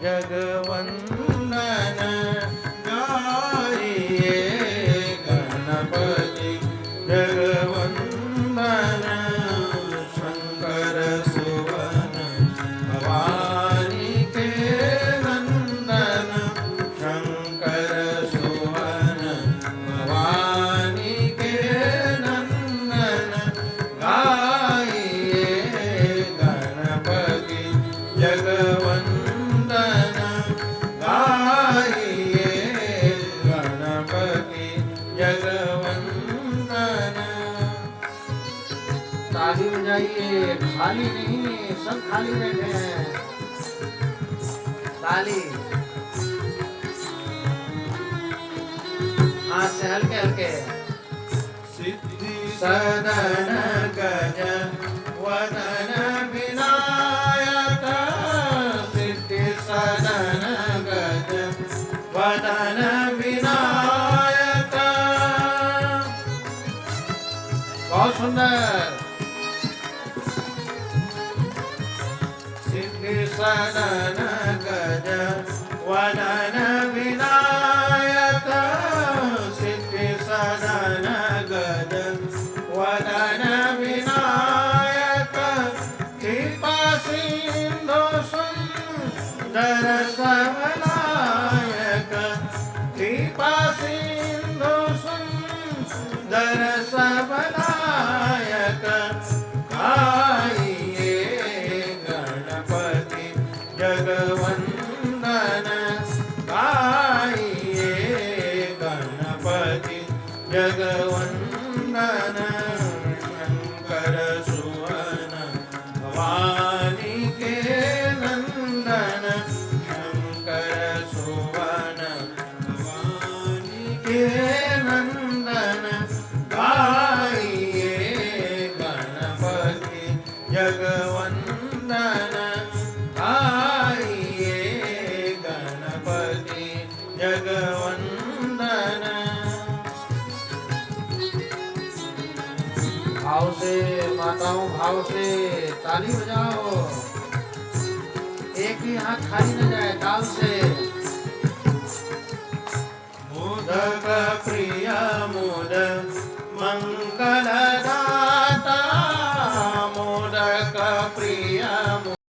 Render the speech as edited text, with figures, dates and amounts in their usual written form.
जगवंदन गाइए गणपति जगवंदन शंकर सुवन भवानी के नंदन शंकर सुवन भवानी के नंदन गाइए गणपति जगवंदन गाइए गणपति जगवंदन। ताली बजाइए, खाली नहीं, सब खाली बैठे हैं। ताली हाथ से हल्के हल्के। सिद्धि सदन गज वदन विनायक सिद्धि सदन गज वदन विनायक। बहुत सुंदर। सिद्धि सदन गज वदन विनायक सिद्धि सदन गज वदन विनायक कृपा सिंधु सुंदर सबनायक कृपा सिंधु सुंदर सबनायक गाइए गणपति जगवंदन गाइए गणपति जगवंदन शंकर सुवन भवानी के नंदन शंकर सुवन भवानी के नंदन गाइए गणपति जगवंदन गाइए गणपति जगवंदन। भाव से माताओं, भाव से ताली बजाओ। एक ही हाथ खाली न जाए, ताल से।